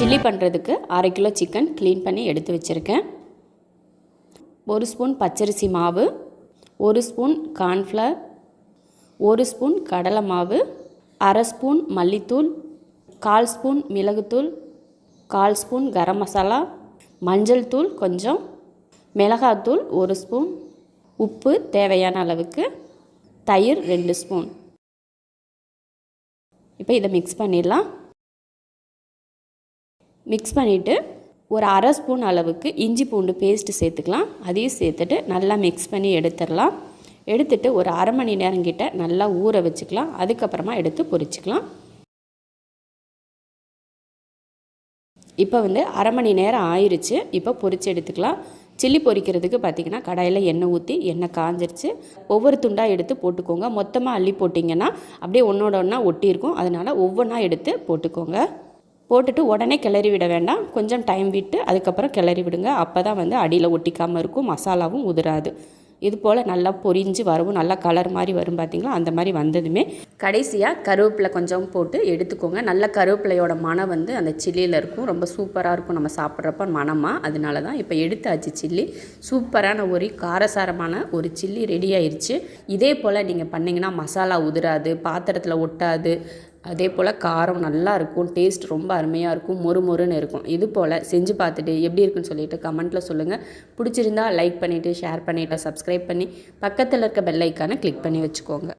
Chilli பண்ணுறதுக்கு 1/2 kilo chicken clean பண்ணி எடுத்து வச்சுருக்கேன். 1 ஸ்பூன் பச்சரிசி மாவு, 1 ஸ்பூன் கார்ன்ஃப்ளவர், 1 ஸ்பூன் கடலை மாவு, 1/2 ஸ்பூன் மல்லித்தூள், 1/4 ஸ்பூன் மிளகுத்தூள், 1/4 ஸ்பூன் கரம் மசாலா, மஞ்சள் தூள் கொஞ்சம், மிளகாத்தூள் 1 ஸ்பூன், உப்பு தேவையான அளவுக்கு, தயிர் 2 ஸ்பூன். இப்போ இதை மிக்ஸ் பண்ணிடலாம். மிக்ஸ் பண்ணிவிட்டு ஒரு 1/2 ஸ்பூன் அளவுக்கு இஞ்சி பூண்டு பேஸ்ட்டு சேர்த்துக்கலாம். அதையும் சேர்த்துட்டு நல்லா மிக்ஸ் பண்ணி எடுத்துடலாம். எடுத்துட்டு ஒரு 1/2 மணி நேரம் கிட்ட நல்லா ஊற வச்சுக்கலாம். அதுக்கப்புறமா எடுத்து பொரிச்சிக்கலாம். இப்போ 1/2 மணி நேரம் ஆயிடுச்சு. இப்போ பொரிச்சு எடுத்துக்கலாம். சில்லி பொரிக்கிறதுக்கு பார்த்திங்கன்னா கடாயில் எண்ணெய் ஊற்றி எண்ணெய் காஞ்சிருச்சு. ஒவ்வொரு துண்டாக எடுத்து போட்டுக்கோங்க. மொத்தமாக அள்ளி போட்டிங்கன்னா அப்படியே ஒன்றோட ஒன்றா ஒட்டியிருக்கும். அதனால் ஒவ்வொன்றா எடுத்து போட்டுக்கோங்க. போட்டுட்டு உடனே கிளறி விட வேண்டாம். கொஞ்சம் டைம் விட்டு அதுக்கப்புறம் கிளறி விடுங்க. அப்போ தான் அடியில் ஒட்டிக்காமல் இருக்கும், மசாலாவும் உதிராது. இது போல் நல்லா பொரிஞ்சு வரவும் நல்லா கலர் மாதிரி வரும் பார்த்திங்களா. அந்த மாதிரி வந்ததுமே கடைசியாக கருவேப்பிலை கொஞ்சம் போட்டு எடுத்துக்கோங்க. நல்ல கருவேப்பிலையோட மனம் அந்த சில்லியில் இருக்கும். ரொம்ப சூப்பராக இருக்கும் நம்ம சாப்பிட்றப்ப மனமாக. அதனால தான் இப்போ எடுத்தாச்சு சில்லி. சூப்பரான ஒரு காரசாரமான ஒரு சில்லி ரெடி ஆயிடுச்சு. இதே போல் நீங்கள் பண்ணிங்கன்னா மசாலா உதிராது, பாத்திரத்தில் ஒட்டாது. அதே போல் காரம் நல்லா இருக்கும், டேஸ்ட் ரொம்ப அருமையாக இருக்கும், மொறு மொறுன்னு இருக்கும். இது போல் செஞ்சு பார்த்துட்டு எப்படி இருக்குன்னு சொல்லிட்டு கமெண்ட்டில் சொல்லுங்கள். பிடிச்சிருந்தா லைக் பண்ணிவிட்டு ஷேர் பண்ணிவிட்டு சப்ஸ்கிரைப் பண்ணி பக்கத்தில் இருக்க பெல் ஐக்கானை கிளிக் பண்ணி வச்சுக்கோங்க.